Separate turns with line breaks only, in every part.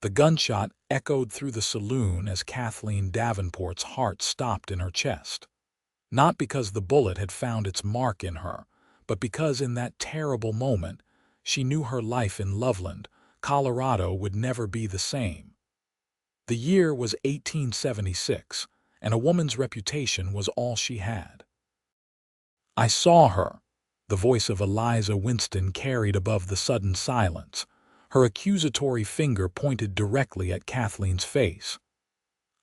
The gunshot echoed through the saloon as Kathleen Davenport's heart stopped in her chest. Not because the bullet had found its mark in her, but because in that terrible moment she knew her life in Loveland, Colorado would never be the same. The year was 1876, and a woman's reputation was all she had. "I saw her," the voice of Eliza Winston carried above the sudden silence. Her accusatory finger pointed directly at Kathleen's face.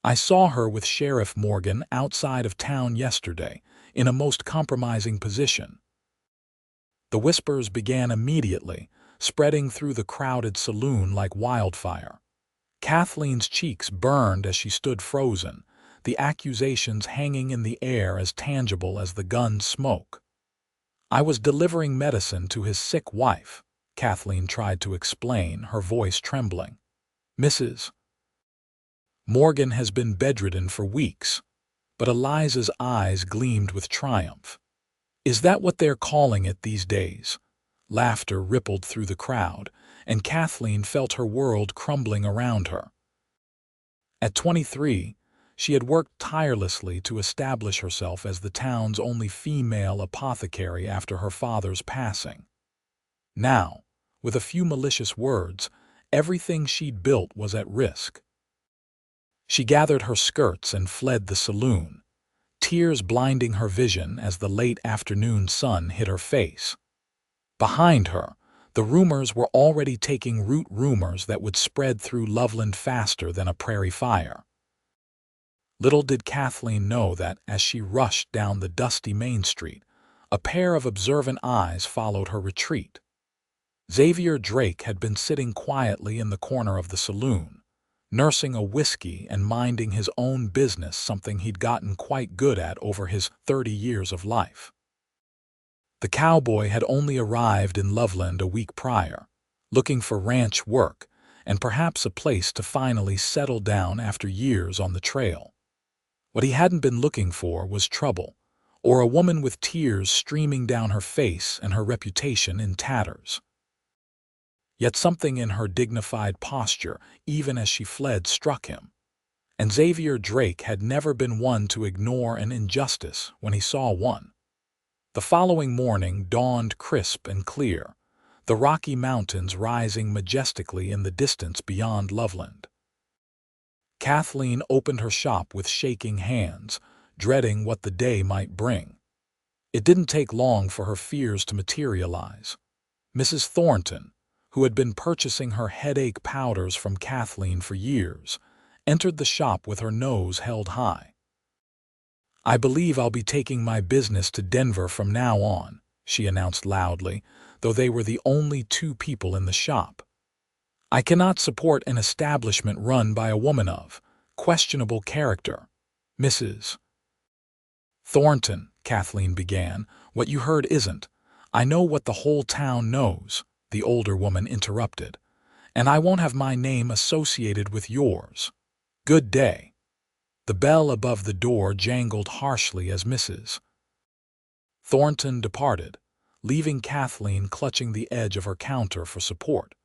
"I saw her with Sheriff Morgan outside of town yesterday, in a most compromising position." The whispers began immediately, spreading through the crowded saloon like wildfire. Kathleen's cheeks burned as she stood frozen, the accusations hanging in the air as tangible as the gun's smoke. "I was delivering medicine to his sick wife," Kathleen tried to explain, her voice trembling. "Mrs. Morgan has been bedridden for weeks." But Eliza's eyes gleamed with triumph. "Is that what they're calling it these days?" Laughter rippled through the crowd, and Kathleen felt her world crumbling around her. At 23, she had worked tirelessly to establish herself as the town's only female apothecary after her father's passing. Now, with a few malicious words, everything she'd built was at risk. She gathered her skirts and fled the saloon, tears blinding her vision as the late afternoon sun hit her face. Behind her, the rumors were already taking root, rumors that would spread through Loveland faster than a prairie fire. Little did Kathleen know that, as she rushed down the dusty Main Street, a pair of observant eyes followed her retreat. Xavier Drake had been sitting quietly in the corner of the saloon, nursing a whiskey and minding his own business, something he'd gotten quite good at over his 30 years of life. The cowboy had only arrived in Loveland a week prior, looking for ranch work and perhaps a place to finally settle down after years on the trail. What he hadn't been looking for was trouble, or a woman with tears streaming down her face and her reputation in tatters. Yet something in her dignified posture, even as she fled, struck him. And Xavier Drake had never been one to ignore an injustice when he saw one. The following morning dawned crisp and clear, the Rocky Mountains rising majestically in the distance beyond Loveland. Kathleen opened her shop with shaking hands, dreading what the day might bring. It didn't take long for her fears to materialize. Mrs. Thornton, who had been purchasing her headache powders from Kathleen for years, entered the shop with her nose held high. "I believe I'll be taking my business to Denver from now on," she announced loudly, though they were the only two people in the shop. "I cannot support an establishment run by a woman of questionable character." "Mrs. Thornton," Kathleen began, "what you heard isn't—" "I know what the whole town knows," the older woman interrupted, "and I won't have my name associated with yours. Good day." The bell above the door jangled harshly as Mrs. Thornton departed, leaving Kathleen clutching the edge of her counter for support.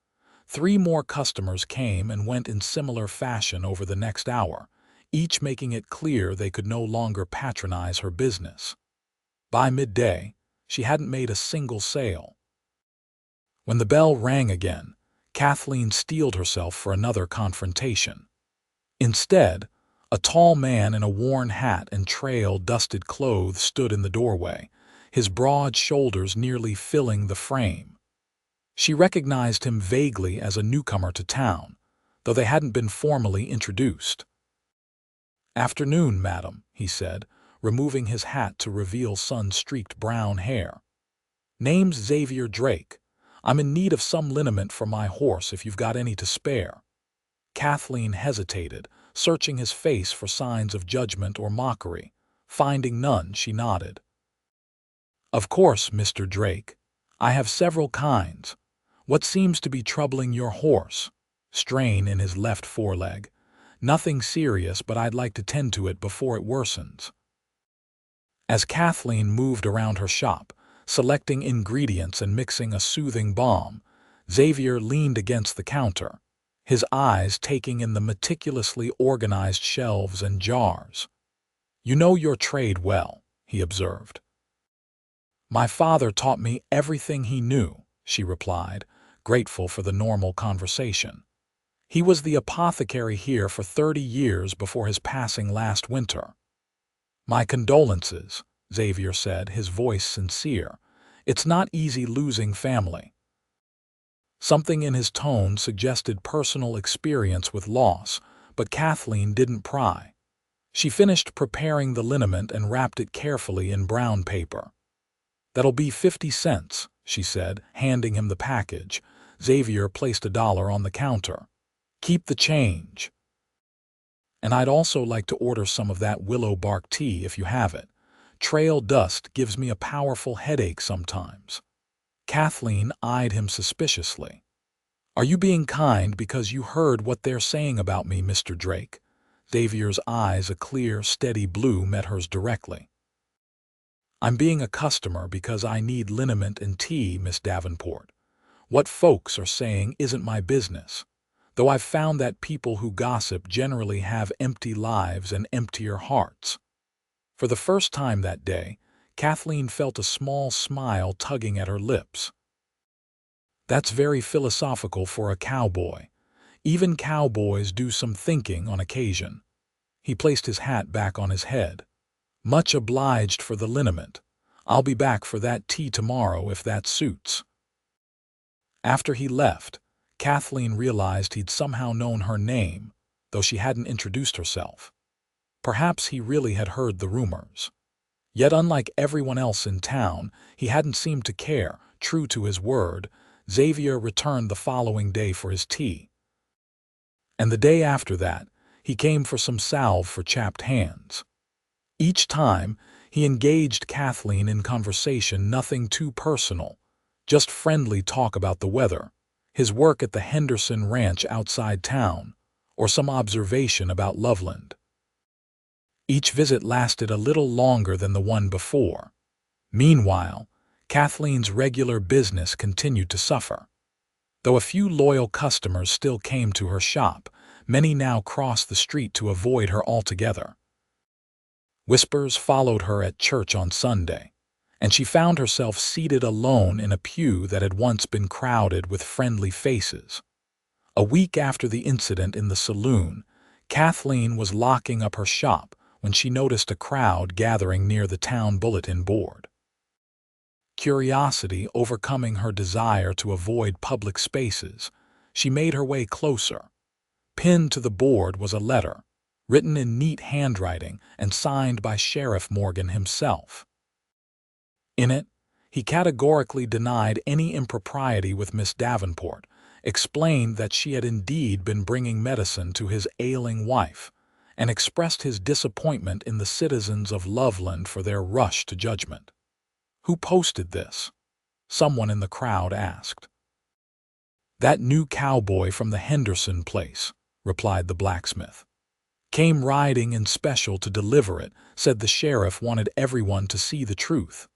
3 more customers came and went in similar fashion over the next hour, each making it clear they could no longer patronize her business. By midday, she hadn't made a single sale. When the bell rang again, Kathleen steeled herself for another confrontation. Instead, a tall man in a worn hat and trail-dusted clothes stood in the doorway, his broad shoulders nearly filling the frame. She recognized him vaguely as a newcomer to town, though they hadn't been formally introduced. "Afternoon, madam," he said, removing his hat to reveal sun-streaked brown hair. "Name's Xavier Drake. I'm in need of some liniment for my horse if you've got any to spare." Kathleen hesitated, searching his face for signs of judgment or mockery. Finding none, she nodded. "Of course, Mr. Drake. I have several kinds. What seems to be troubling your horse?" Strain in his left foreleg. "Nothing serious, but I'd like to tend to it before it worsens." As Kathleen moved around her shop, selecting ingredients and mixing a soothing balm, Xavier leaned against the counter, his eyes taking in the meticulously organized shelves and jars. "You know your trade well," he observed. "My father taught me everything he knew," she replied, grateful for the normal conversation. "He was the apothecary here for 30 years before his passing last winter." "My condolences," Xavier said, his voice sincere. "It's not easy losing family." Something in his tone suggested personal experience with loss, but Kathleen didn't pry. She finished preparing the liniment and wrapped it carefully in brown paper. "That'll be 50 cents, she said, handing him the package. Xavier placed $1 on the counter. "Keep the change. And I'd also like to order some of that willow bark tea if you have it. Trail dust gives me a powerful headache sometimes." Kathleen eyed him suspiciously. "Are you being kind because you heard what they're saying about me, Mr. Drake?" Xavier's eyes, a clear, steady blue, met hers directly. "I'm being a customer because I need liniment and tea, Miss Davenport. What folks are saying isn't my business, though I've found that people who gossip generally have empty lives and emptier hearts." For the first time that day, Kathleen felt a small smile tugging at her lips. "That's very philosophical for a cowboy. Even cowboys do some thinking on occasion." He placed his hat back on his head. "Much obliged for the liniment. I'll be back for that tea tomorrow if that suits." After he left, Kathleen realized he'd somehow known her name, though she hadn't introduced herself. Perhaps he really had heard the rumors. Yet unlike everyone else in town, he hadn't seemed to care. True to his word, Xavier returned the following day for his tea. And the day after that, he came for some salve for chapped hands. Each time, he engaged Kathleen in conversation, nothing too personal, just friendly talk about the weather, his work at the Henderson Ranch outside town, or some observation about Loveland. Each visit lasted a little longer than the one before. Meanwhile, Kathleen's regular business continued to suffer. Though a few loyal customers still came to her shop, many now crossed the street to avoid her altogether. Whispers followed her at church on Sunday, and she found herself seated alone in a pew that had once been crowded with friendly faces. A week after the incident in the saloon, Kathleen was locking up her shop when she noticed a crowd gathering near the town bulletin board. Curiosity overcoming her desire to avoid public spaces, she made her way closer. Pinned to the board was a letter, written in neat handwriting and signed by Sheriff Morgan himself. In it, he categorically denied any impropriety with Miss Davenport, explained that she had indeed been bringing medicine to his ailing wife, and expressed his disappointment in the citizens of Loveland for their rush to judgment. "Who posted this?" someone in the crowd asked. "That new cowboy from the Henderson place," replied the blacksmith. "Came riding in special to deliver it, said the sheriff wanted everyone to see the truth."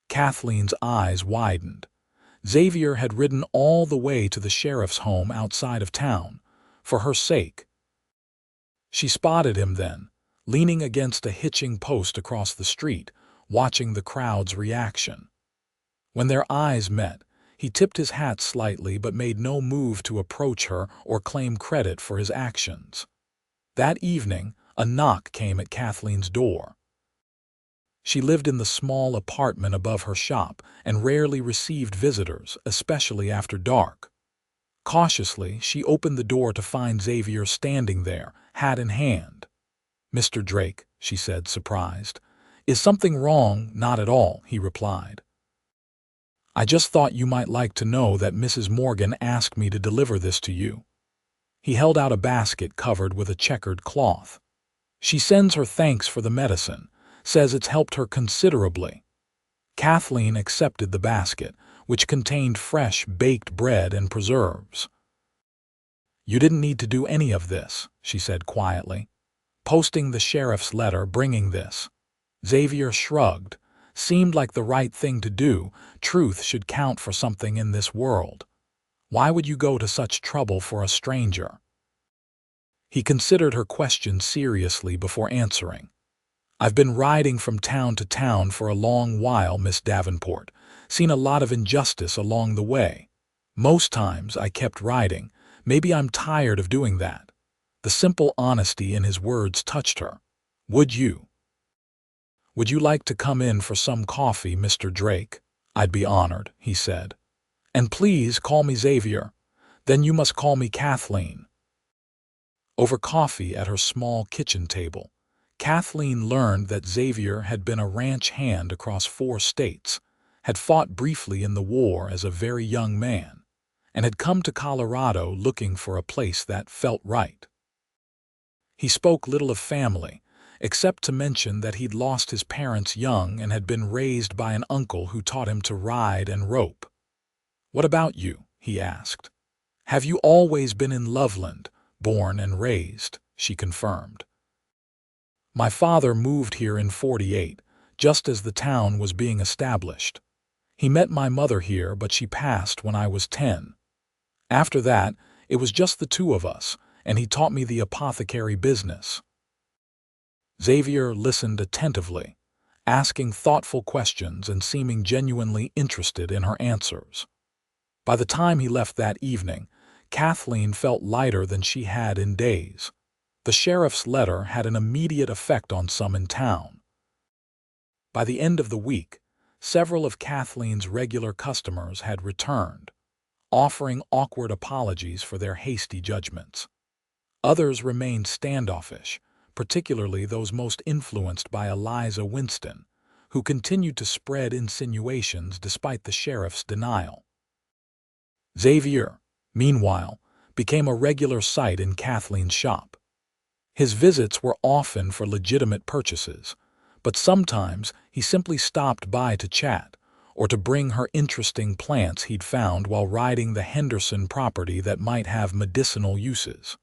Kathleen's eyes widened. Xavier had ridden all the way to the sheriff's home outside of town, for her sake. She spotted him then, leaning against a hitching post across the street, watching the crowd's reaction. When their eyes met, he tipped his hat slightly but made no move to approach her or claim credit for his actions. That evening, a knock came at Kathleen's door. She lived in the small apartment above her shop and rarely received visitors, especially after dark. Cautiously, she opened the door to find Xavier standing there, hat in hand. "Mr. Drake," she said, surprised. "Is something wrong?" "Not at all," he replied. "I just thought you might like to know that Mrs. Morgan asked me to deliver this to you." He held out a basket covered with a checkered cloth. "She sends her thanks for the medicine, says it's helped her considerably." Kathleen accepted the basket, which contained fresh baked bread and preserves. "You didn't need to do any of this," she said quietly. "Posting the sheriff's letter, bringing this." Xavier shrugged. Seemed like the right thing to do. Truth should count for something in this world. Why would you go to such trouble for a stranger? He considered her question seriously before answering. I've been riding from town to town for a long while, Miss Davenport. Seen a lot of injustice along the way. Most times I kept riding. Maybe I'm tired of doing that. The simple honesty in his words touched her. Would you like to come in for some coffee, Mr. Drake? I'd be honored, he said. And please call me Xavier. Then you must call me Kathleen. Over coffee at her small kitchen table, Kathleen learned that Xavier had been a ranch hand across 4 states, had fought briefly in the war as a very young man, and had come to Colorado looking for a place that felt right. He spoke little of family, except to mention that he'd lost his parents young and had been raised by an uncle who taught him to ride and rope. What about you? He asked. Have you always been in Loveland, born and raised? She confirmed. My father moved here in '48, just as the town was being established. He met my mother here, but she passed when I was 10. After that, it was just the 2 of us, and he taught me the apothecary business. Xavier listened attentively, asking thoughtful questions and seeming genuinely interested in her answers. By the time he left that evening, Kathleen felt lighter than she had in days. The sheriff's letter had an immediate effect on some in town. By the end of the week, several of Kathleen's regular customers had returned, offering awkward apologies for their hasty judgments. Others remained standoffish, particularly those most influenced by Eliza Winston, who continued to spread insinuations despite the sheriff's denial. Xavier, meanwhile, became a regular sight in Kathleen's shop. His visits were often for legitimate purchases, but sometimes he simply stopped by to chat or to bring her interesting plants he'd found while riding the Henderson property that might have medicinal uses.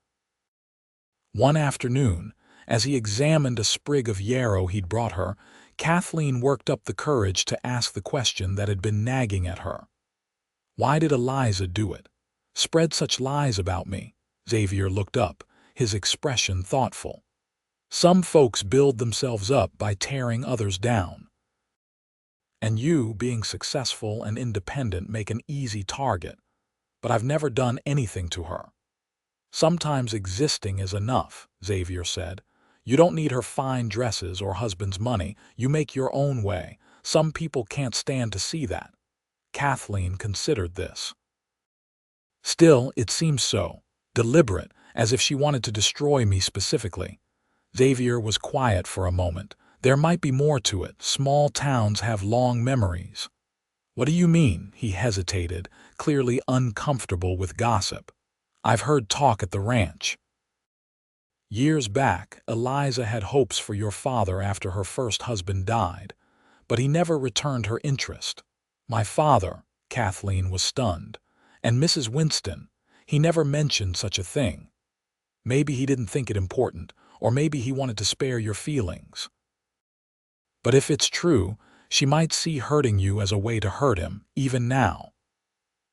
One afternoon, as he examined a sprig of yarrow he'd brought her, Kathleen worked up the courage to ask the question that had been nagging at her. Why did Eliza do it? Spread such lies about me? Xavier looked up, his expression thoughtful. Some folks build themselves up by tearing others down. And you, being successful and independent, make an easy target. But I've never done anything to her. Sometimes existing is enough, Xavier said. You don't need her fine dresses or husband's money. You make your own way. Some people can't stand to see that. Kathleen considered this. Still, it seems so, deliberate, as if she wanted to destroy me specifically. Xavier was quiet for a moment. There might be more to it. Small towns have long memories. What do you mean? He hesitated, clearly uncomfortable with gossip. I've heard talk at the ranch. Years back, Eliza had hopes for your father after her first husband died, but he never returned her interest. My father, Kathleen was stunned, and Mrs. Winston, he never mentioned such a thing. Maybe he didn't think it important, or maybe he wanted to spare your feelings. But if it's true, she might see hurting you as a way to hurt him, even now.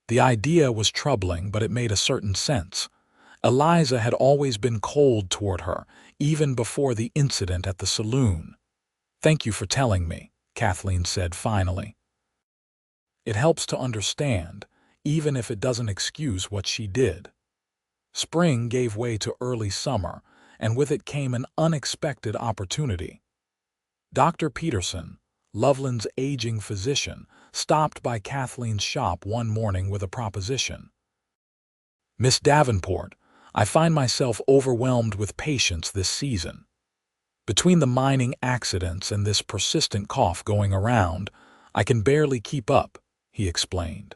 The idea was troubling, but it made a certain sense. Eliza had always been cold toward her, even before the incident at the saloon. Thank you for telling me, Kathleen said finally. It helps to understand, even if it doesn't excuse what she did. Spring gave way to early summer, and with it came an unexpected opportunity. Dr. Peterson, Loveland's aging physician, stopped by Kathleen's shop one morning with a proposition. Miss Davenport, I find myself overwhelmed with patients this season. Between the mining accidents and this persistent cough going around, I can barely keep up, he explained.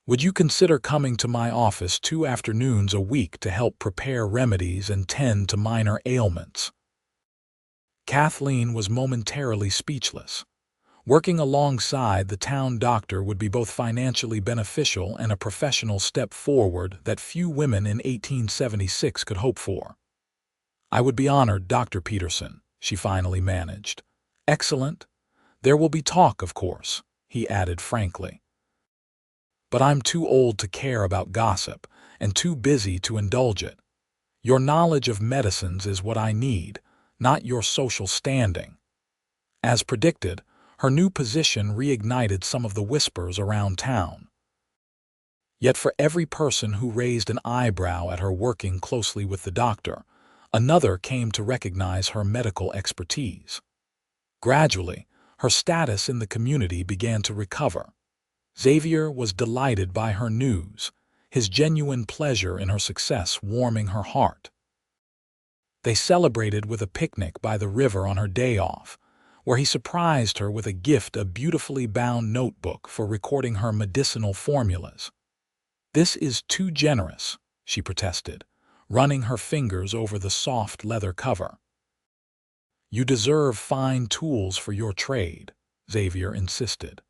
Would you consider coming to my office 2 afternoons a week to help prepare remedies and tend to minor ailments? Kathleen was momentarily speechless. Working alongside the town doctor would be both financially beneficial and a professional step forward that few women in 1876 could hope for. I would be honored, Dr. Peterson, she finally managed. Excellent. There will be talk, of course, he added frankly. But I'm too old to care about gossip and too busy to indulge it. Your knowledge of medicines is what I need, not your social standing." As predicted, her new position reignited some of the whispers around town. Yet for every person who raised an eyebrow at her working closely with the doctor, another came to recognize her medical expertise. Gradually, her status in the community began to recover. Xavier was delighted by her news, his genuine pleasure in her success warming her heart. They celebrated with a picnic by the river on her day off, where he surprised her with a gift, a beautifully bound notebook for recording her medicinal formulas. "This is too generous," she protested, running her fingers over the soft leather cover. "You deserve fine tools for your trade," Xavier insisted.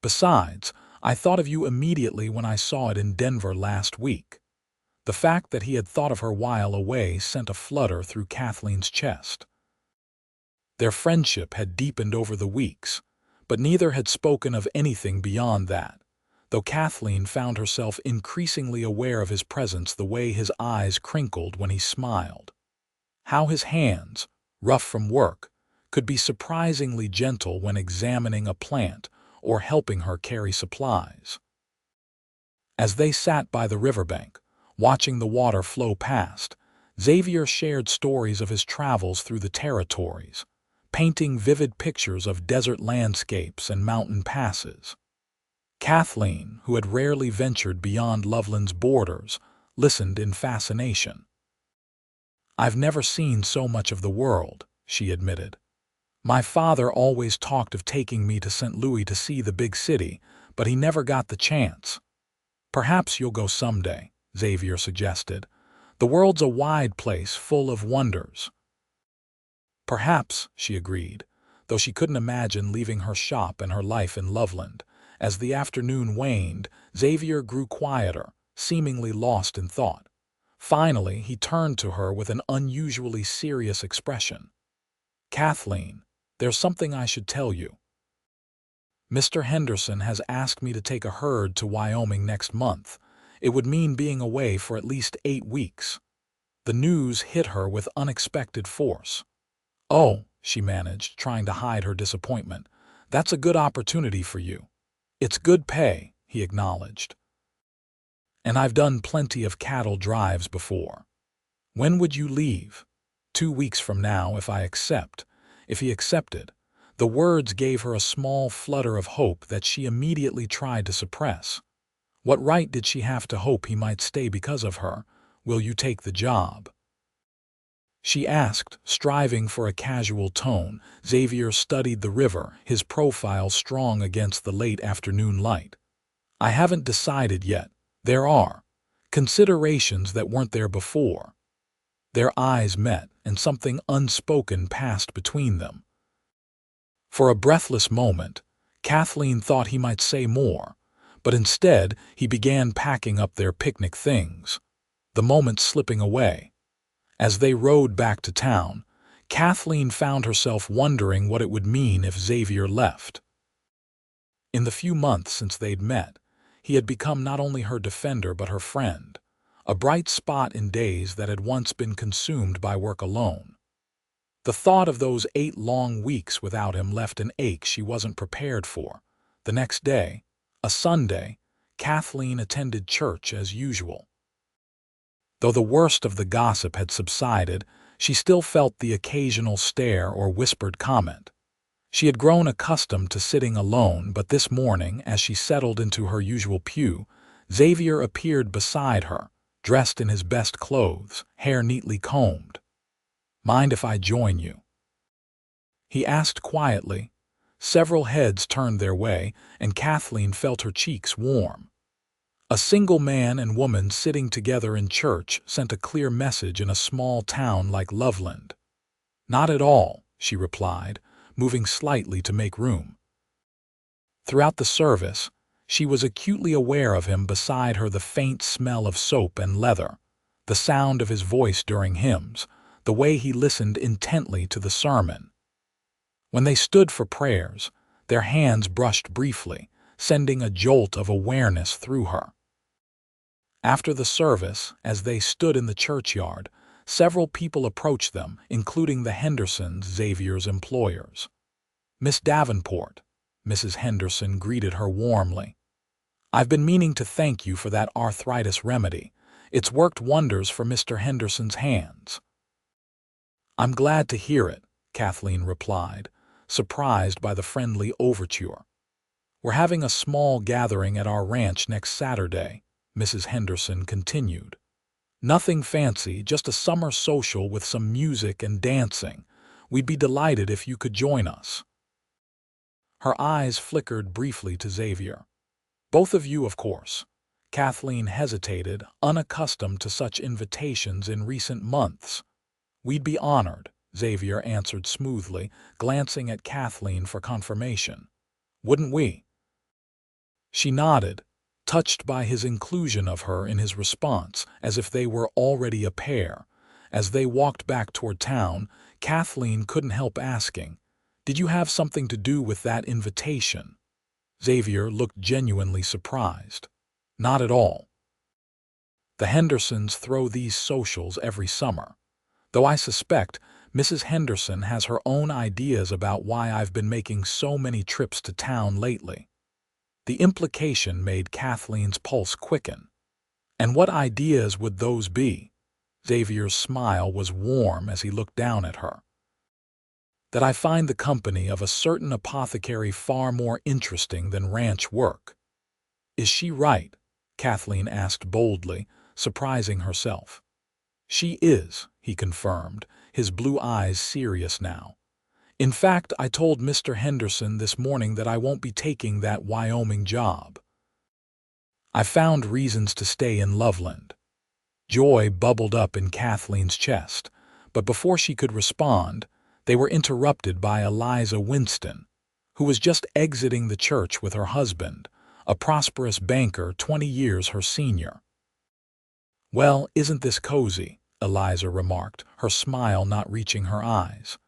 "Besides, I thought of you immediately when I saw it in Denver last week." The fact that he had thought of her while away sent a flutter through Kathleen's chest. Their friendship had deepened over the weeks, but neither had spoken of anything beyond that, though Kathleen found herself increasingly aware of his presence, the way his eyes crinkled when he smiled. How his hands, rough from work, could be surprisingly gentle when examining a plant or helping her carry supplies. As they sat by the riverbank, watching the water flow past, Xavier shared stories of his travels through the territories, painting vivid pictures of desert landscapes and mountain passes. Kathleen, who had rarely ventured beyond Loveland's borders, listened in fascination. "I've never seen so much of the world," she admitted. "My father always talked of taking me to St. Louis to see the big city, but he never got the chance." "Perhaps you'll go someday," Xavier suggested. "The world's a wide place full of wonders." "Perhaps," she agreed, though she couldn't imagine leaving her shop and her life in Loveland. As the afternoon waned, Xavier grew quieter, seemingly lost in thought. Finally, he turned to her with an unusually serious expression. "Kathleen, there's something I should tell you. Mr. Henderson has asked me to take a herd to Wyoming next month. It would mean being away for at least 8 weeks. The news hit her with unexpected force. "Oh," she managed, trying to hide her disappointment. "That's a good opportunity for you." "It's good pay," he acknowledged. "And I've done plenty of cattle drives before." "When would you leave?" 2 weeks from now, if I accept." If he accepted, the words gave her a small flutter of hope that she immediately tried to suppress. What right did she have to hope he might stay because of her? "Will you take the job?" she asked, striving for a casual tone. Xavier studied the river, his profile strong against the late afternoon light. "I haven't decided yet. There are considerations that weren't there before." Their eyes met, and something unspoken passed between them. For a breathless moment, Kathleen thought he might say more, but instead he began packing up their picnic things, the moment slipping away. As they rode back to town, Kathleen found herself wondering what it would mean if Xavier left. In the few months since they'd met, he had become not only her defender but her friend, a bright spot in days that had once been consumed by work alone. The thought of those 8 long weeks without him left an ache she wasn't prepared for. The next day, a Sunday, Kathleen attended church as usual. Though the worst of the gossip had subsided, she still felt the occasional stare or whispered comment. She had grown accustomed to sitting alone, but this morning, as she settled into her usual pew, Xavier appeared beside her, dressed in his best clothes, hair neatly combed. "Mind if I join you?" he asked quietly. Several heads turned their way, and Kathleen felt her cheeks warm. A single man and woman sitting together in church sent a clear message in a small town like Loveland. "Not at all," she replied, moving slightly to make room. Throughout the service, she was acutely aware of him beside her, the faint smell of soap and leather, the sound of his voice during hymns, the way he listened intently to the sermon. When they stood for prayers, their hands brushed briefly, sending a jolt of awareness through her. After the service, as they stood in the churchyard, several people approached them, including the Hendersons, Xavier's employers. "Miss Davenport," Mrs. Henderson greeted her warmly. "I've been meaning to thank you for that arthritis remedy. It's worked wonders for Mr. Henderson's hands." "I'm glad to hear it," Kathleen replied, surprised by the friendly overture. "We're having a small gathering at our ranch next Saturday," Mrs. Henderson continued. "Nothing fancy, just a summer social with some music and dancing. We'd be delighted if you could join us." Her eyes flickered briefly to Xavier. "Both of you, of course." Kathleen hesitated, unaccustomed to such invitations in recent months. "We'd be honored," Xavier answered smoothly, glancing at Kathleen for confirmation. "Wouldn't we?" She nodded, touched by his inclusion of her in his response, as if they were already a pair. As they walked back toward town, Kathleen couldn't help asking, "Did you have something to do with that invitation?" Xavier looked genuinely surprised. "Not at all. The Hendersons throw these socials every summer, though I suspect Mrs. Henderson has her own ideas about why I've been making so many trips to town lately." The implication made Kathleen's pulse quicken. "And what ideas would those be?" Xavier's smile was warm as he looked down at her. "That I find the company of a certain apothecary far more interesting than ranch work." "Is she right?" Kathleen asked boldly, surprising herself. "She is," he confirmed, his blue eyes serious now. "In fact, I told Mr. Henderson this morning that I won't be taking that Wyoming job. I found reasons to stay in Loveland." Joy bubbled up in Kathleen's chest, but before she could respond, they were interrupted by Eliza Winston, who was just exiting the church with her husband, a prosperous banker 20 years her senior. "Well, isn't this cozy?" Eliza remarked, her smile not reaching her eyes.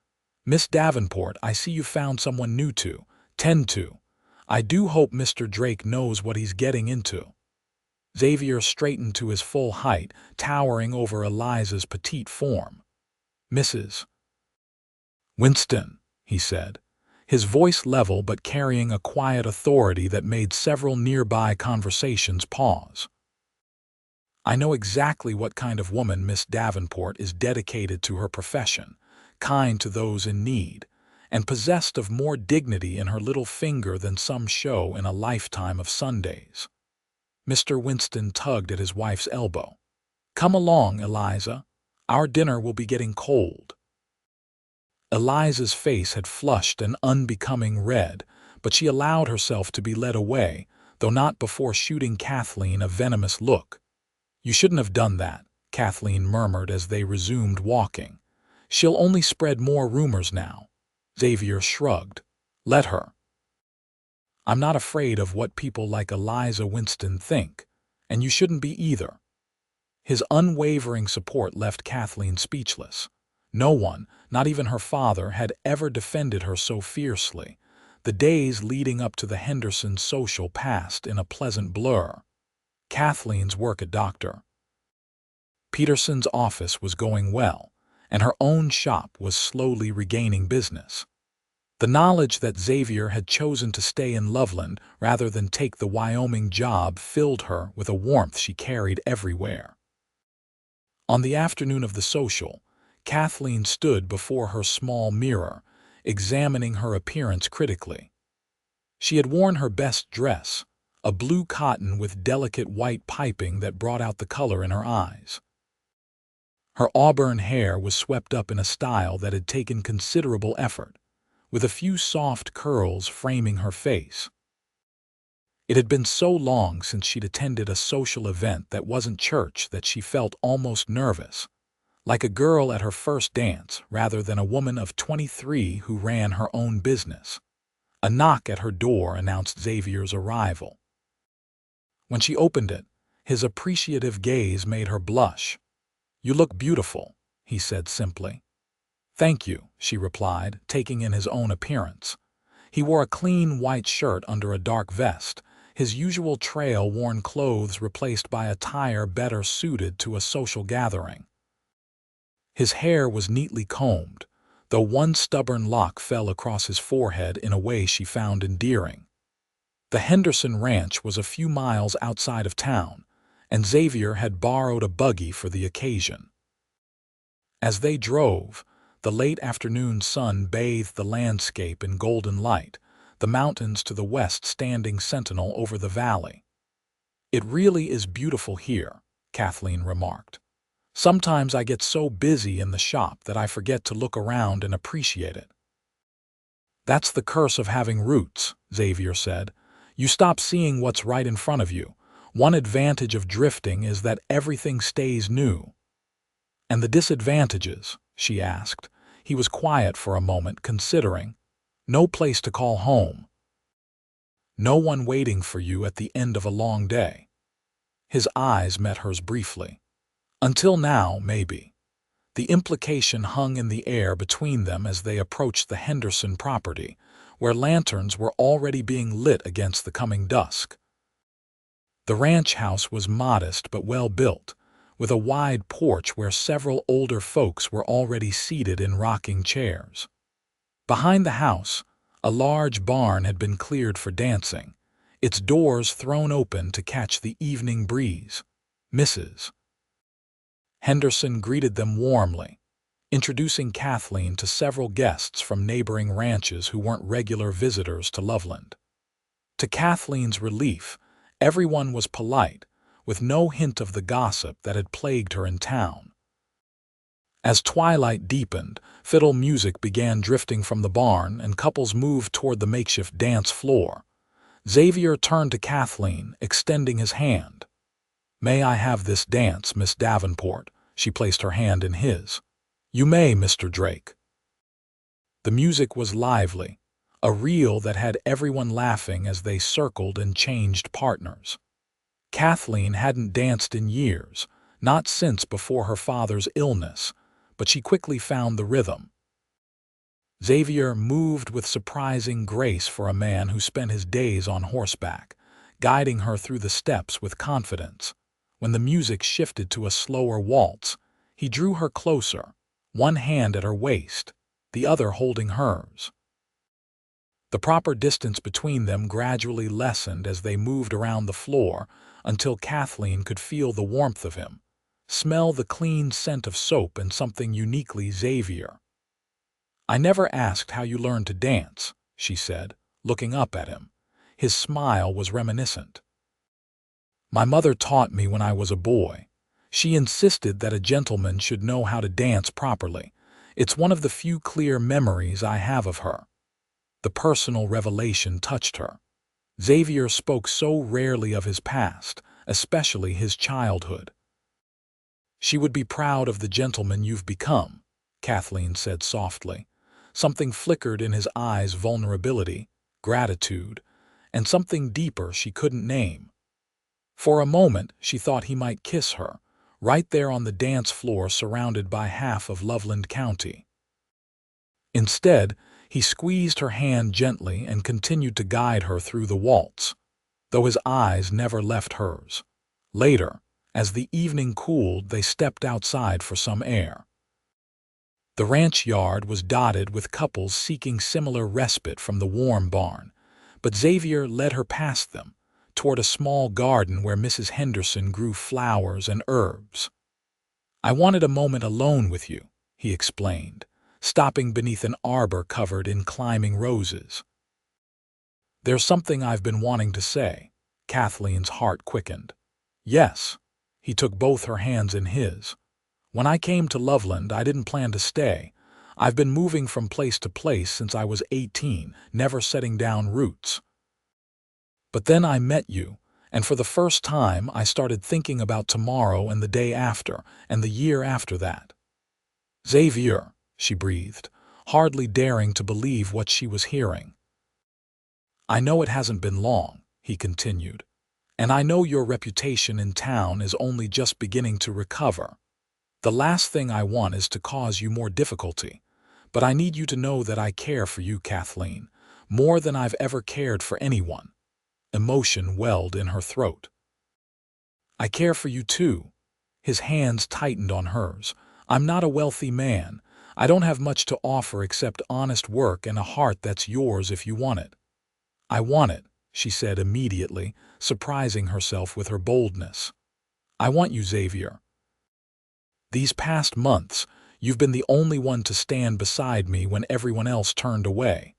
"Miss Davenport, I see you found someone new to tend to. I do hope Mr. Drake knows what he's getting into." Xavier straightened to his full height, towering over Eliza's petite form. "Mrs. Winston," he said, his voice level but carrying a quiet authority that made several nearby conversations pause. "I know exactly what kind of woman Miss Davenport is, dedicated to her profession, kind to those in need, and possessed of more dignity in her little finger than some show in a lifetime of Sundays." Mr. Winston tugged at his wife's elbow. "Come along, Eliza. Our dinner will be getting cold." Eliza's face had flushed an unbecoming red, but she allowed herself to be led away, though not before shooting Kathleen a venomous look. "You shouldn't have done that," Kathleen murmured as they resumed walking. "She'll only spread more rumors now." Xavier shrugged. "Let her. I'm not afraid of what people like Eliza Winston think, and you shouldn't be either." His unwavering support left Kathleen speechless. No one, not even her father, had ever defended her so fiercely. The days leading up to the Henderson social passed in a pleasant blur. Kathleen's work at Dr. Peterson's office was going well, and her own shop was slowly regaining business. The knowledge that Xavier had chosen to stay in Loveland rather than take the Wyoming job filled her with a warmth she carried everywhere. On the afternoon of the social, Kathleen stood before her small mirror, examining her appearance critically. She had worn her best dress, a blue cotton with delicate white piping that brought out the color in her eyes. Her auburn hair was swept up in a style that had taken considerable effort, with a few soft curls framing her face. It had been so long since she'd attended a social event that wasn't church that she felt almost nervous, like a girl at her first dance rather than a woman of 23 who ran her own business. A knock at her door announced Xavier's arrival. When she opened it, his appreciative gaze made her blush. "You look beautiful," he said simply. "Thank you," she replied, taking in his own appearance. He wore a clean white shirt under a dark vest, his usual trail-worn clothes replaced by attire better suited to a social gathering. His hair was neatly combed, though one stubborn lock fell across his forehead in a way she found endearing. The Henderson Ranch was a few miles outside of town, and Xavier had borrowed a buggy for the occasion. As they drove, the late afternoon sun bathed the landscape in golden light, the mountains to the west standing sentinel over the valley. "It really is beautiful here," Kathleen remarked. "Sometimes I get so busy in the shop that I forget to look around and appreciate it." "That's the curse of having roots," Xavier said. "You stop seeing what's right in front of you. One advantage of drifting is that everything stays new." "And the disadvantages?" she asked. He was quiet for a moment, considering. "No place to call home. No one waiting for you at the end of a long day." His eyes met hers briefly. "Until now, maybe." The implication hung in the air between them as they approached the Henderson property, where lanterns were already being lit against the coming dusk. The ranch house was modest but well built, with a wide porch where several older folks were already seated in rocking chairs. Behind the house, a large barn had been cleared for dancing, its doors thrown open to catch the evening breeze. Mrs. Henderson greeted them warmly, introducing Kathleen to several guests from neighboring ranches who weren't regular visitors to Loveland. To Kathleen's relief, everyone was polite, with no hint of the gossip that had plagued her in town. As twilight deepened, fiddle music began drifting from the barn and couples moved toward the makeshift dance floor. Xavier turned to Kathleen, extending his hand. "May I have this dance, Miss Davenport?" She placed her hand in his. "You may, Mr. Drake." The music was lively, a reel that had everyone laughing as they circled and changed partners. Kathleen hadn't danced in years, not since before her father's illness, but she quickly found the rhythm. Xavier moved with surprising grace for a man who spent his days on horseback, guiding her through the steps with confidence. When the music shifted to a slower waltz, he drew her closer, one hand at her waist, the other holding hers. The proper distance between them gradually lessened as they moved around the floor until Kathleen could feel the warmth of him, smell the clean scent of soap and something uniquely Xavier. "I never asked how you learned to dance," she said, looking up at him. His smile was reminiscent. "My mother taught me when I was a boy. She insisted that a gentleman should know how to dance properly. It's one of the few clear memories I have of her." The personal revelation touched her. Xavier spoke so rarely of his past, especially his childhood. "She would be proud of the gentleman you've become," Kathleen said softly. Something flickered in his eyes: vulnerability, gratitude, and something deeper she couldn't name. For a moment she thought he might kiss her, right there on the dance floor surrounded by half of Loveland County. Instead, he squeezed her hand gently and continued to guide her through the waltz, though his eyes never left hers. Later, as the evening cooled, they stepped outside for some air. The ranch yard was dotted with couples seeking similar respite from the warm barn, but Xavier led her past them, toward a small garden where Mrs. Henderson grew flowers and herbs. "I wanted a moment alone with you," he explained, stopping beneath an arbor covered in climbing roses. "There's something I've been wanting to say." Kathleen's heart quickened. "Yes." He took both her hands in his. "When I came to Loveland, I didn't plan to stay. I've been moving from place to place since I was 18, never setting down roots. But then I met you, and for the first time I started thinking about tomorrow and the day after, and the year after that." "Xavier," she breathed, hardly daring to believe what she was hearing. "I know it hasn't been long," he continued, "and I know your reputation in town is only just beginning to recover. The last thing I want is to cause you more difficulty, but I need you to know that I care for you, Kathleen, more than I've ever cared for anyone. Emotion welled in her throat. I care for you too. His hands tightened on hers. I'm not a wealthy man. I don't have much to offer except honest work and a heart that's yours if you want it. I want it, she said immediately, surprising herself with her boldness. I want you, Xavier. These past months, you've been the only one to stand beside me when everyone else turned away.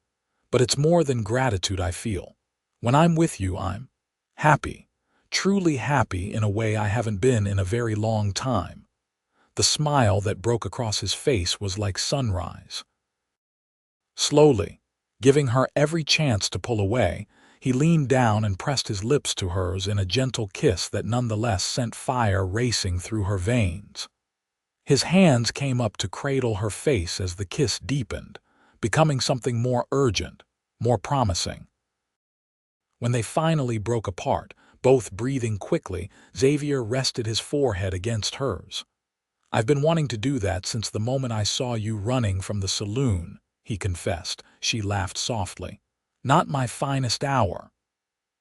But it's more than gratitude I feel. When I'm with you, I'm happy, truly happy in a way I haven't been in a very long time. The smile that broke across his face was like sunrise. Slowly, giving her every chance to pull away, he leaned down and pressed his lips to hers in a gentle kiss that nonetheless sent fire racing through her veins. His hands came up to cradle her face as the kiss deepened, becoming something more urgent, more promising. When they finally broke apart, both breathing quickly, Xavier rested his forehead against hers. I've been wanting to do that since the moment I saw you running from the saloon, he confessed. She laughed softly. Not my finest hour.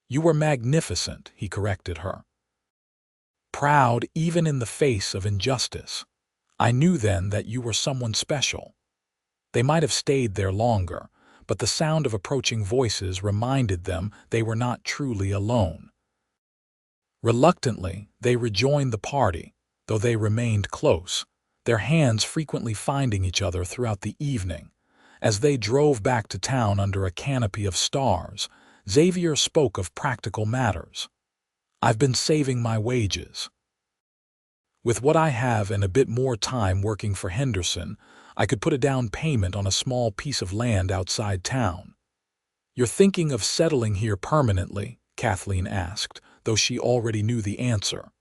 You were magnificent, he corrected her. Proud even in the face of injustice. I knew then that you were someone special. They might have stayed there longer, but the sound of approaching voices reminded them they were not truly alone. Reluctantly, they rejoined the party, though they remained close, their hands frequently finding each other throughout the evening. As they drove back to town under a canopy of stars, Xavier spoke of practical matters. I've been saving my wages. With what I have and a bit more time working for Henderson, I could put a down payment on a small piece of land outside town. You're thinking of settling here permanently? Kathleen asked, though she already knew the answer.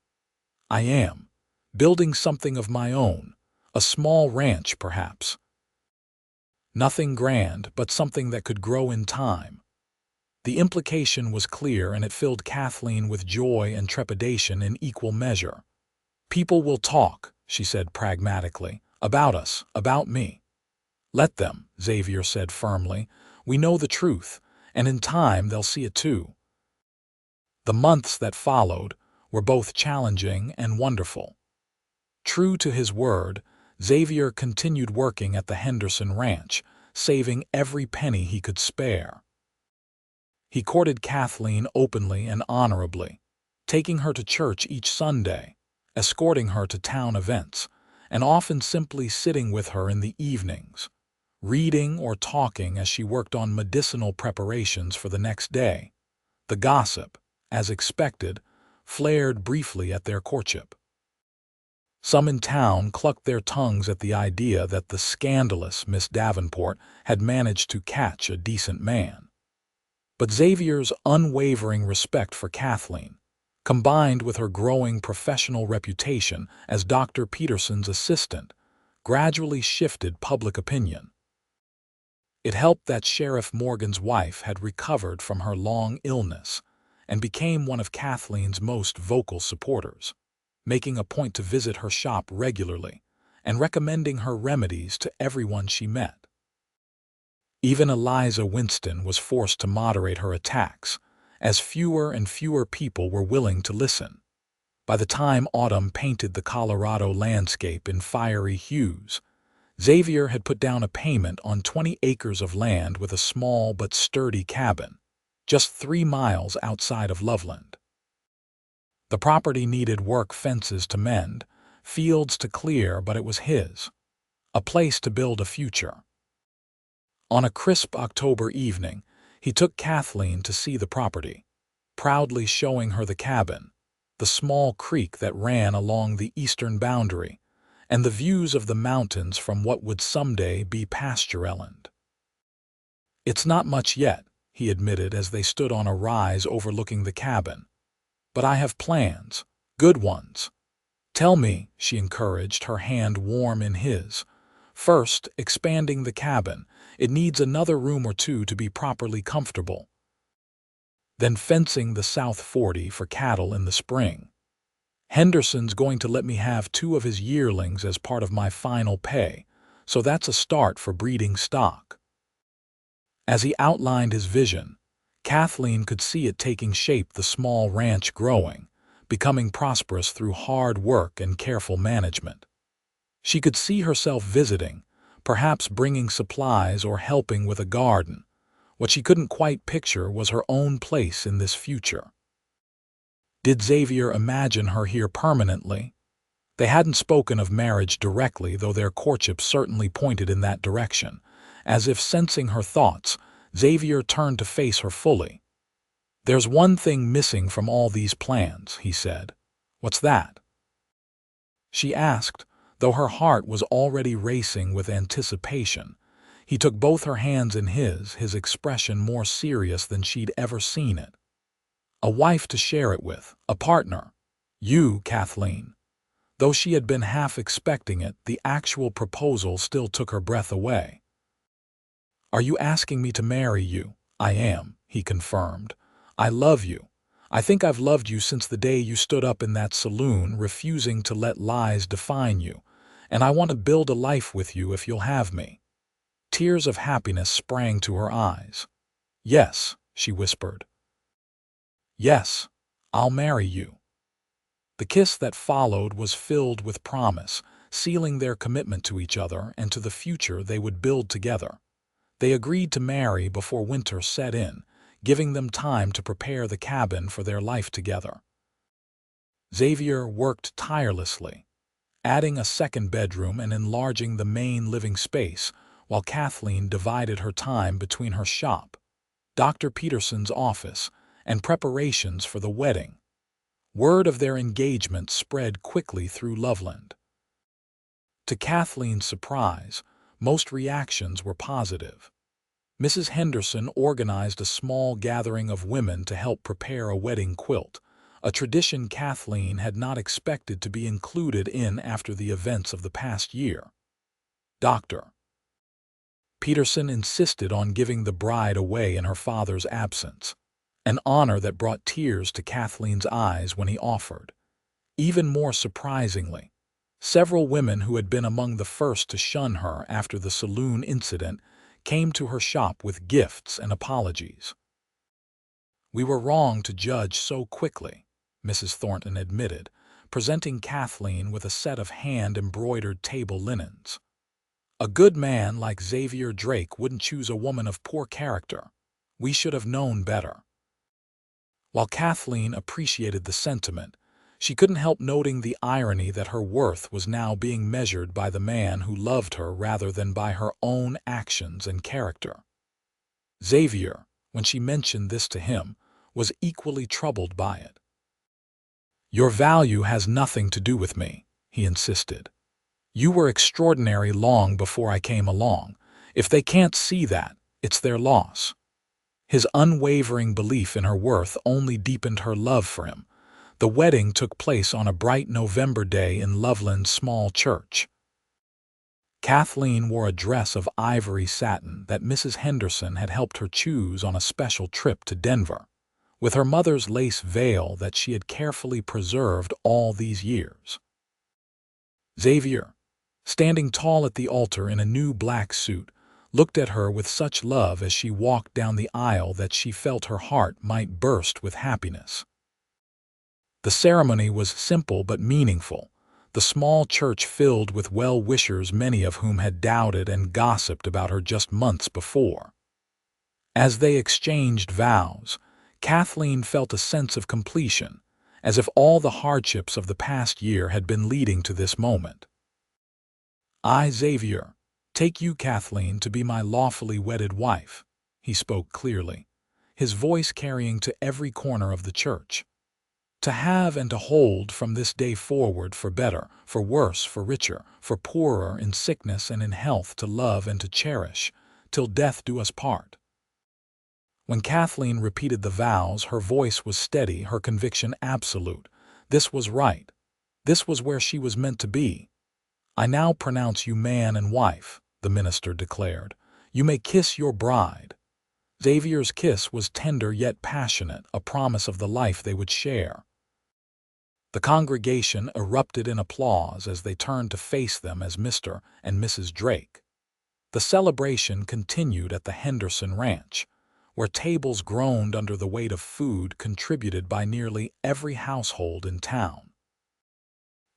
I am. Building something of my own, a small ranch perhaps. Nothing grand, but something that could grow in time. The implication was clear, and it filled Kathleen with joy and trepidation in equal measure. People will talk, she said pragmatically, about us, about me. Let them, Xavier said firmly. We know the truth, and in time they'll see it too. The months that followed were both challenging and wonderful. True to his word, Xavier continued working at the Henderson ranch, saving every penny he could spare. He courted Kathleen openly and honorably, taking her to church each Sunday, escorting her to town events, and often simply sitting with her in the evenings, reading or talking as she worked on medicinal preparations for the next day. The gossip, as expected, flared briefly at their courtship. Some in town clucked their tongues at the idea that the scandalous Miss Davenport had managed to catch a decent man. But Xavier's unwavering respect for Kathleen, combined with her growing professional reputation as Dr. Peterson's assistant, gradually shifted public opinion. It helped that Sheriff Morgan's wife had recovered from her long illness and became one of Kathleen's most vocal supporters, making a point to visit her shop regularly and recommending her remedies to everyone she met. Even Eliza Winston was forced to moderate her attacks, as fewer and fewer people were willing to listen. By the time autumn painted the Colorado landscape in fiery hues, Xavier had put down a payment on 20 acres of land with a small but sturdy cabin, just 3 miles outside of Loveland. The property needed work, fences to mend, fields to clear, but it was his, a place to build a future. On a crisp October evening, he took Kathleen to see the property, proudly showing her the cabin, the small creek that ran along the eastern boundary, and the views of the mountains from what would someday be Pastureland. It's not much yet, he admitted as they stood on a rise overlooking the cabin. But I have plans, good ones. Tell me, she encouraged, her hand warm in his. First, expanding the cabin. It needs another room or two to be properly comfortable. Then fencing the South 40 for cattle in the spring. Henderson's going to let me have 2 of his yearlings as part of my final pay, so that's a start for breeding stock. As he outlined his vision, Kathleen could see it taking shape, the small ranch growing, becoming prosperous through hard work and careful management. She could see herself visiting, perhaps bringing supplies or helping with a garden. What she couldn't quite picture was her own place in this future. Did Xavier imagine her here permanently? They hadn't spoken of marriage directly, though their courtship certainly pointed in that direction. As if sensing her thoughts, Xavier turned to face her fully. "There's one thing missing from all these plans," he said. "What's that?" she asked, though her heart was already racing with anticipation. He took both her hands in his expression more serious than she'd ever seen it. "A wife to share it with, a partner. You, Kathleen." Though she had been half expecting it, the actual proposal still took her breath away. "Are you asking me to marry you?" "I am," he confirmed. "I love you. I think I've loved you since the day you stood up in that saloon, refusing to let lies define you, and I want to build a life with you if you'll have me." Tears of happiness sprang to her eyes. "Yes," she whispered. "Yes, I'll marry you." The kiss that followed was filled with promise, sealing their commitment to each other and to the future they would build together. They agreed to marry before winter set in, giving them time to prepare the cabin for their life together. Xavier worked tirelessly, adding a second bedroom and enlarging the main living space, while Kathleen divided her time between her shop, Dr. Peterson's office, and preparations for the wedding. Word of their engagement spread quickly through Loveland. To Kathleen's surprise, most reactions were positive. Mrs. Henderson organized a small gathering of women to help prepare a wedding quilt, a tradition Kathleen had not expected to be included in after the events of the past year. Dr. Peterson insisted on giving the bride away in her father's absence, an honor that brought tears to Kathleen's eyes when he offered. Even more surprisingly, several women who had been among the first to shun her after the saloon incident came to her shop with gifts and apologies. "We were wrong to judge so quickly," Mrs. Thornton admitted, presenting Kathleen with a set of hand-embroidered table linens. "A good man like Xavier Drake wouldn't choose a woman of poor character. We should have known better." While Kathleen appreciated the sentiment, she couldn't help noting the irony that her worth was now being measured by the man who loved her rather than by her own actions and character. Xavier, when she mentioned this to him, was equally troubled by it. "Your value has nothing to do with me," he insisted. "You were extraordinary long before I came along. If they can't see that, it's their loss." His unwavering belief in her worth only deepened her love for him. The wedding took place on a bright November day in Loveland's small church. Kathleen wore a dress of ivory satin that Mrs. Henderson had helped her choose on a special trip to Denver, with her mother's lace veil that she had carefully preserved all these years. Xavier, standing tall at the altar in a new black suit, looked at her with such love as she walked down the aisle that she felt her heart might burst with happiness. The ceremony was simple but meaningful, the small church filled with well-wishers, many of whom had doubted and gossiped about her just months before. As they exchanged vows, Kathleen felt a sense of completion, as if all the hardships of the past year had been leading to this moment. "I, Xavier, take you, Kathleen, to be my lawfully wedded wife," he spoke clearly, his voice carrying to every corner of the church. "To have and to hold from this day forward, for better, for worse, for richer, for poorer, in sickness and in health, to love and to cherish, till death do us part." When Kathleen repeated the vows, her voice was steady, her conviction absolute. This was right. This was where she was meant to be. "I now pronounce you man and wife," the minister declared. "You may kiss your bride." Xavier's kiss was tender yet passionate, a promise of the life they would share. The congregation erupted in applause as they turned to face them as Mr. and Mrs. Drake. The celebration continued at the Henderson Ranch, where tables groaned under the weight of food contributed by nearly every household in town.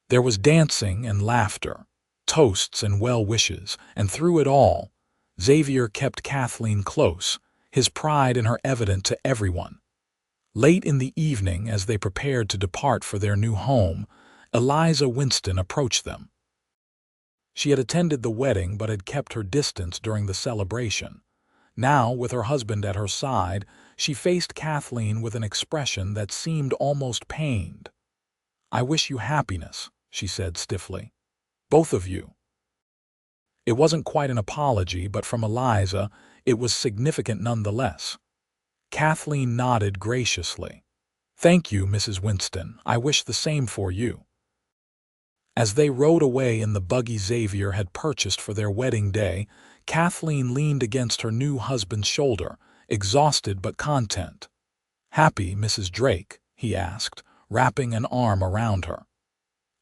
There was dancing and laughter, toasts and well wishes, and through it all, Xavier kept Kathleen close, his pride in her evident to everyone. Late in the evening, as they prepared to depart for their new home, Eliza Winston approached them. She had attended the wedding but had kept her distance during the celebration. Now, with her husband at her side, she faced Kathleen with an expression that seemed almost pained. "I wish you happiness," she said stiffly. "Both of you." It wasn't quite an apology, but from Eliza, it was significant nonetheless. Kathleen nodded graciously. "Thank you, Mrs. Winston. I wish the same for you." As they rode away in the buggy Xavier had purchased for their wedding day, Kathleen leaned against her new husband's shoulder, exhausted but content. "Happy, Mrs. Drake?" he asked, wrapping an arm around her.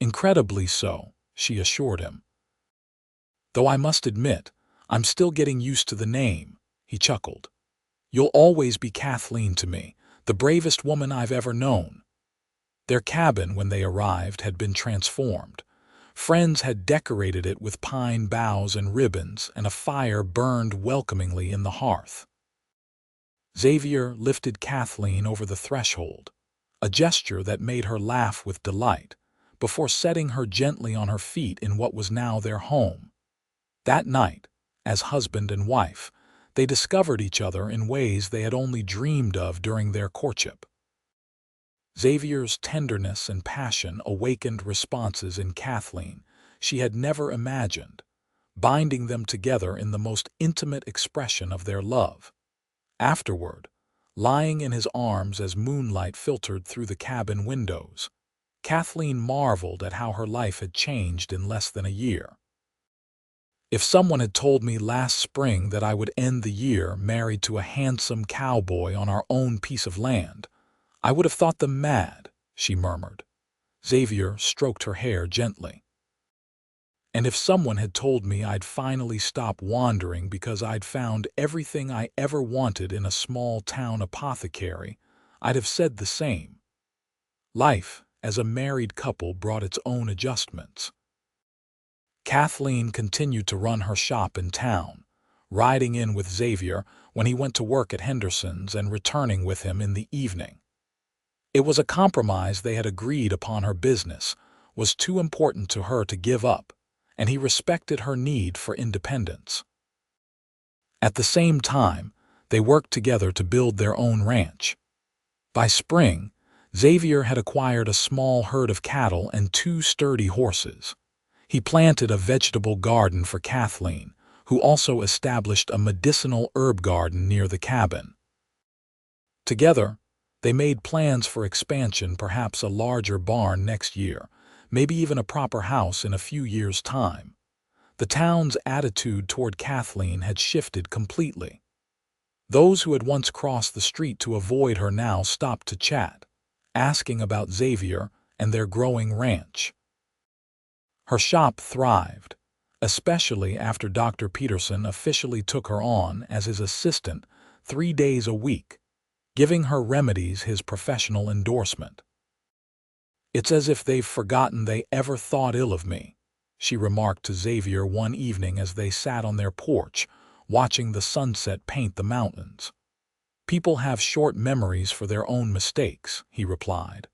"Incredibly so," she assured him. "Though I must admit, I'm still getting used to the name," he chuckled. "You'll always be Kathleen to me, the bravest woman I've ever known." Their cabin, when they arrived, had been transformed. Friends had decorated it with pine boughs and ribbons, and a fire burned welcomingly in the hearth. Xavier lifted Kathleen over the threshold, a gesture that made her laugh with delight, before setting her gently on her feet in what was now their home. That night, as husband and wife, they discovered each other in ways they had only dreamed of during their courtship. Xavier's tenderness and passion awakened responses in Kathleen she had never imagined, binding them together in the most intimate expression of their love. Afterward, lying in his arms as moonlight filtered through the cabin windows, Kathleen marveled at how her life had changed in less than a year. "If someone had told me last spring that I would end the year married to a handsome cowboy on our own piece of land, I would have thought them mad," she murmured. Xavier stroked her hair gently. "And if someone had told me I'd finally stop wandering because I'd found everything I ever wanted in a small-town apothecary, I'd have said the same." Life as a married couple brought its own adjustments. Kathleen continued to run her shop in town, riding in with Xavier when he went to work at Henderson's and returning with him in the evening. It was a compromise they had agreed upon. Her business was too important to her to give up, and he respected her need for independence. At the same time, they worked together to build their own ranch. By spring, Xavier had acquired a small herd of cattle and 2 sturdy horses. He planted a vegetable garden for Kathleen, who also established a medicinal herb garden near the cabin. Together, they made plans for expansion, perhaps a larger barn next year, maybe even a proper house in a few years' time. The town's attitude toward Kathleen had shifted completely. Those who had once crossed the street to avoid her now stopped to chat, asking about Xavier and their growing ranch. Her shop thrived, especially after Dr. Peterson officially took her on as his assistant 3 days a week, giving her remedies his professional endorsement. "It's as if they've forgotten they ever thought ill of me," she remarked to Xavier one evening as they sat on their porch, watching the sunset paint the mountains. "People have short memories for their own mistakes," he replied.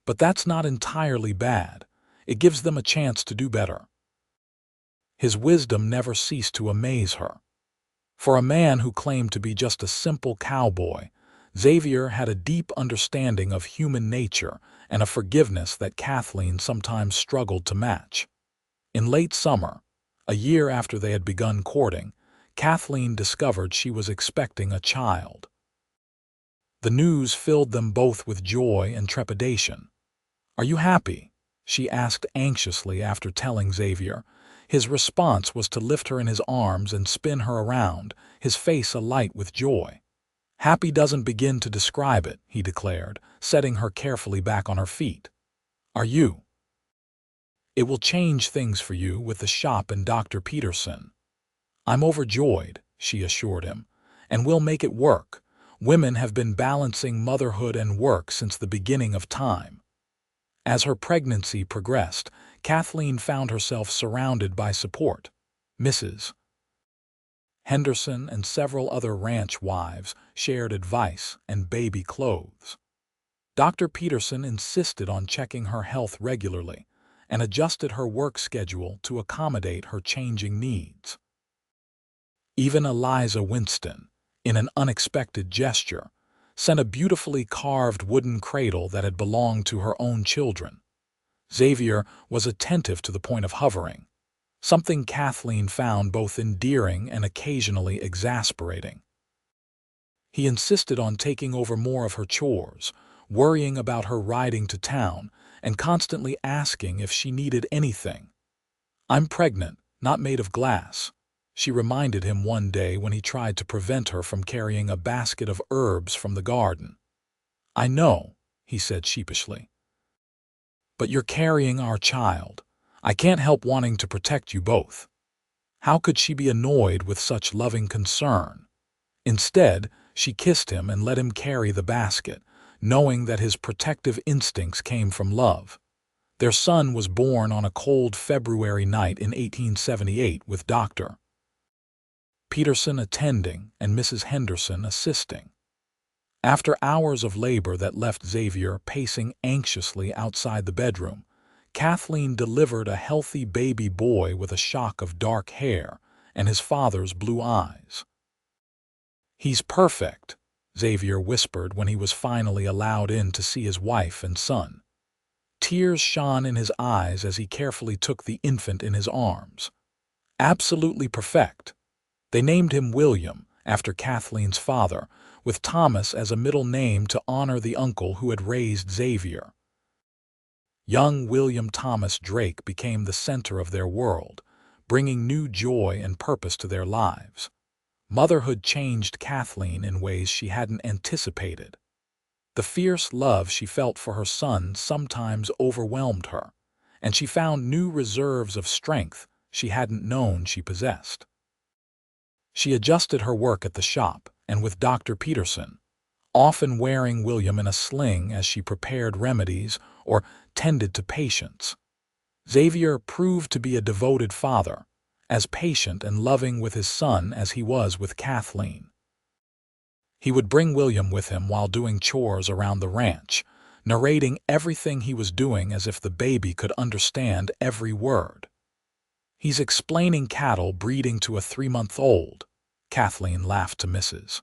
"But that's not entirely bad. It gives them a chance to do better." His wisdom never ceased to amaze her. For a man who claimed to be just a simple cowboy, Xavier had a deep understanding of human nature and a forgiveness that Kathleen sometimes struggled to match. In late summer, a year after they had begun courting, Kathleen discovered she was expecting a child. The news filled them both with joy and trepidation. "Are you happy?" she asked anxiously after telling Xavier. His response was to lift her in his arms and spin her around, his face alight with joy. "Happy doesn't begin to describe it," he declared, setting her carefully back on her feet. "Are you? It will change things for you with the shop and Dr. Peterson." "I'm overjoyed," she assured him, "and we'll make it work. Women have been balancing motherhood and work since the beginning of time." As her pregnancy progressed, Kathleen found herself surrounded by support. Mrs. Henderson and several other ranch wives shared advice and baby clothes. Dr. Peterson insisted on checking her health regularly and adjusted her work schedule to accommodate her changing needs. Even Eliza Winston, in an unexpected gesture, sent a beautifully carved wooden cradle that had belonged to her own children. Xavier was attentive to the point of hovering, something Kathleen found both endearing and occasionally exasperating. He insisted on taking over more of her chores, worrying about her riding to town, and constantly asking if she needed anything. "I'm pregnant, not made of glass," she reminded him one day when he tried to prevent her from carrying a basket of herbs from the garden. "I know," he said sheepishly, "but you're carrying our child. I can't help wanting to protect you both." How could she be annoyed with such loving concern? Instead, she kissed him and let him carry the basket, knowing that his protective instincts came from love. Their son was born on a cold February night in 1878 with Dr. Peterson attending and Mrs. Henderson assisting. After hours of labor that left Xavier pacing anxiously outside the bedroom, Kathleen delivered a healthy baby boy with a shock of dark hair and his father's blue eyes. "He's perfect," Xavier whispered when he was finally allowed in to see his wife and son. Tears shone in his eyes as he carefully took the infant in his arms. "Absolutely perfect." They named him William, after Kathleen's father, with Thomas as a middle name to honor the uncle who had raised Xavier. Young William Thomas Drake became the center of their world, bringing new joy and purpose to their lives. Motherhood changed Kathleen in ways she hadn't anticipated. The fierce love she felt for her son sometimes overwhelmed her, and she found new reserves of strength she hadn't known she possessed. She adjusted her work at the shop and with Dr. Peterson, often wearing William in a sling as she prepared remedies or tended to patients. Xavier proved to be a devoted father, as patient and loving with his son as he was with Kathleen. He would bring William with him while doing chores around the ranch, narrating everything he was doing as if the baby could understand every word. "He's explaining cattle breeding to a 3-month-old," Kathleen laughed to Mrs.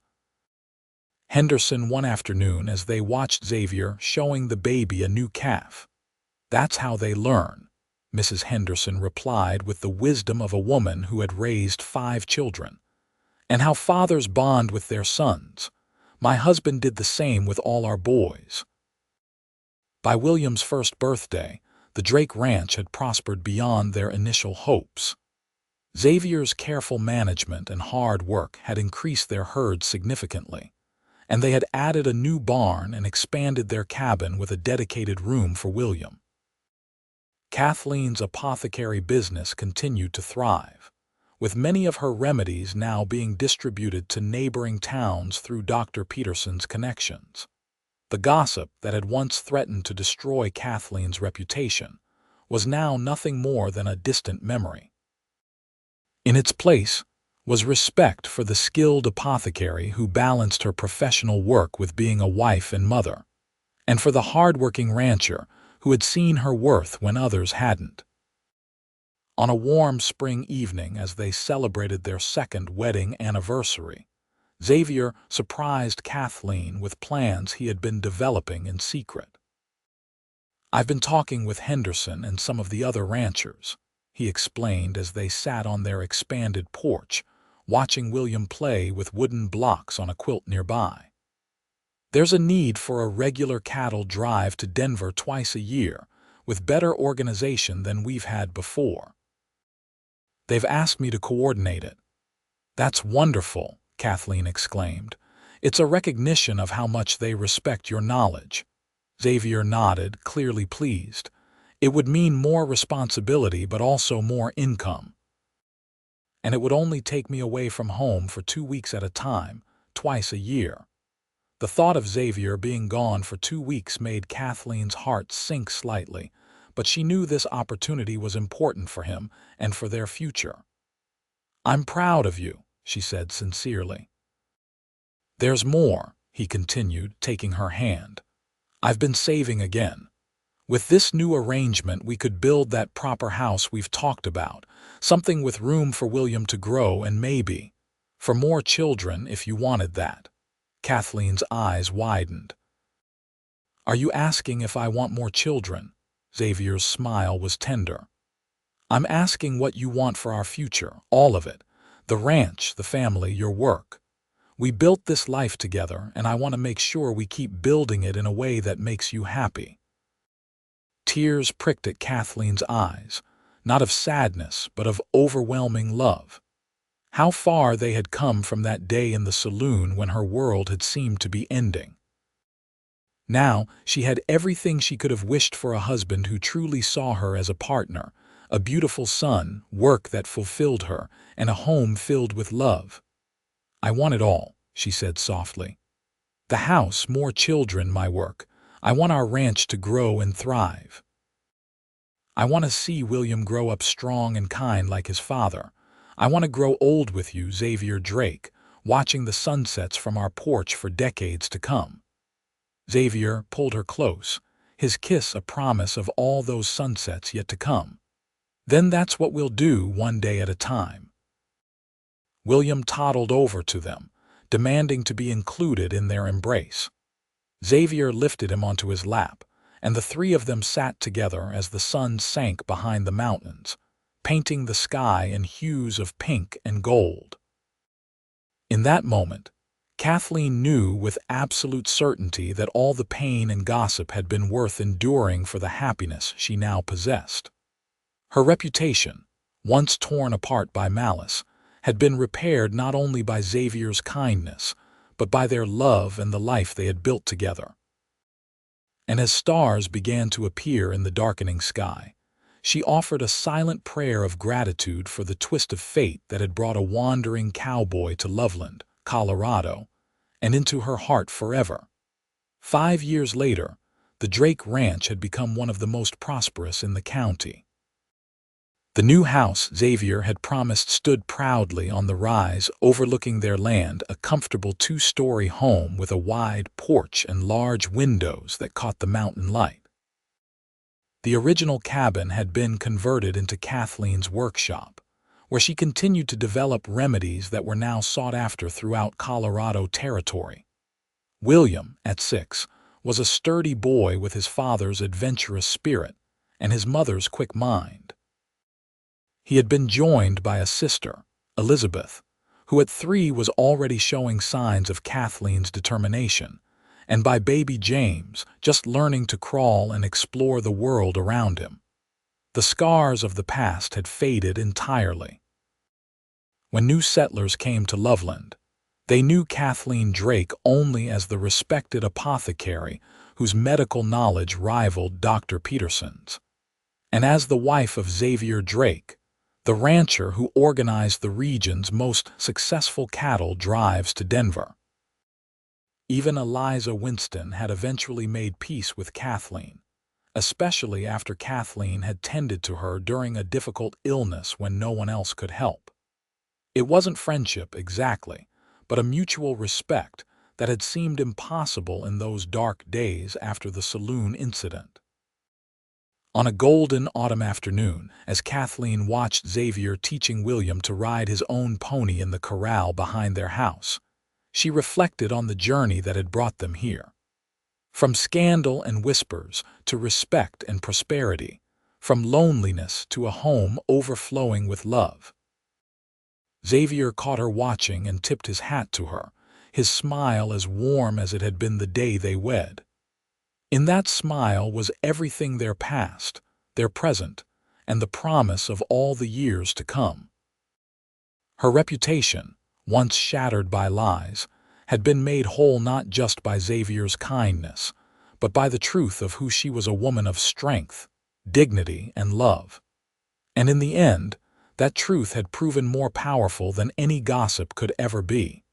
Henderson one afternoon as they watched Xavier showing the baby a new calf. "That's how they learn," Mrs. Henderson replied with the wisdom of a woman who had raised 5 children. "And how fathers bond with their sons. My husband did the same with all our boys." By William's first birthday, the Drake Ranch had prospered beyond their initial hopes. Xavier's careful management and hard work had increased their herd significantly, and they had added a new barn and expanded their cabin with a dedicated room for William. Kathleen's apothecary business continued to thrive, with many of her remedies now being distributed to neighboring towns through Dr. Peterson's connections. The gossip that had once threatened to destroy Kathleen's reputation was now nothing more than a distant memory. In its place was respect for the skilled apothecary who balanced her professional work with being a wife and mother, and for the hard-working rancher who had seen her worth when others hadn't. On a warm spring evening as they celebrated their 2nd wedding anniversary, Xavier surprised Kathleen with plans he had been developing in secret. "I've been talking with Henderson and some of the other ranchers," he explained as they sat on their expanded porch, watching William play with wooden blocks on a quilt nearby. "There's a need for a regular cattle drive to Denver twice a year, with better organization than we've had before. They've asked me to coordinate it." "That's wonderful," Kathleen exclaimed. "It's a recognition of how much they respect your knowledge." Xavier nodded, clearly pleased. "It would mean more responsibility but also more income." and it would only take me away from home for 2 weeks at a time, twice a year. The thought of Xavier being gone for 2 weeks made Kathleen's heart sink slightly, but she knew this opportunity was important for him and for their future. "I'm proud of you," she said sincerely. "There's more," he continued, taking her hand. "I've been saving again. With this new arrangement, we could build that proper house we've talked about, something with room for William to grow and maybe for more children if you wanted that." Kathleen's eyes widened. "Are you asking if I want more children?" Xavier's smile was tender. "I'm asking what you want for our future, all of it. The ranch, the family, your work. We built this life together, and I want to make sure we keep building it in a way that makes you happy." Tears pricked at Kathleen's eyes, not of sadness, but of overwhelming love. How far they had come from that day in the saloon when her world had seemed to be ending. Now she had everything she could have wished for: a husband who truly saw her as a partner, a beautiful son, work that fulfilled her, and a home filled with love. "I want it all," she said softly. "The house, more children, my work. I want our ranch to grow and thrive. I want to see William grow up strong and kind like his father. I want to grow old with you, Xavier Drake, watching the sunsets from our porch for decades to come." Xavier pulled her close, his kiss a promise of all those sunsets yet to come. "Then that's what we'll do, one day at a time." William toddled over to them, demanding to be included in their embrace. Xavier lifted him onto his lap, and the three of them sat together as the sun sank behind the mountains, painting the sky in hues of pink and gold. In that moment, Kathleen knew with absolute certainty that all the pain and gossip had been worth enduring for the happiness she now possessed. Her reputation, once torn apart by malice, had been repaired not only by Xavier's kindness, but by their love and the life they had built together. And as stars began to appear in the darkening sky, she offered a silent prayer of gratitude for the twist of fate that had brought a wandering cowboy to Loveland, Colorado, and into her heart forever. 5 years later, the Drake Ranch had become one of the most prosperous in the county. The new house Xavier had promised stood proudly on the rise overlooking their land, a comfortable 2-story home with a wide porch and large windows that caught the mountain light. The original cabin had been converted into Kathleen's workshop, where she continued to develop remedies that were now sought after throughout Colorado territory. William, at 6, was a sturdy boy with his father's adventurous spirit and his mother's quick mind. He had been joined by a sister, Elizabeth, who at 3 was already showing signs of Kathleen's determination, and by baby James, just learning to crawl and explore the world around him. The scars of the past had faded entirely. When new settlers came to Loveland, they knew Kathleen Drake only as the respected apothecary whose medical knowledge rivaled Dr. Peterson's, and as the wife of Xavier Drake, the rancher who organized the region's most successful cattle drives to Denver. Even Eliza Winston had eventually made peace with Kathleen, especially after Kathleen had tended to her during a difficult illness when no one else could help. It wasn't friendship exactly, but a mutual respect that had seemed impossible in those dark days after the saloon incident. On a golden autumn afternoon, as Kathleen watched Xavier teaching William to ride his own pony in the corral behind their house, she reflected on the journey that had brought them here. From scandal and whispers to respect and prosperity, from loneliness to a home overflowing with love. Xavier caught her watching and tipped his hat to her, his smile as warm as it had been the day they wed. In that smile was everything their past, their present, and the promise of all the years to come. Her reputation, once shattered by lies, had been made whole not just by Xavier's kindness, but by the truth of who she was: a woman of strength, dignity, and love. And in the end, That truth had proven more powerful than any gossip could ever be.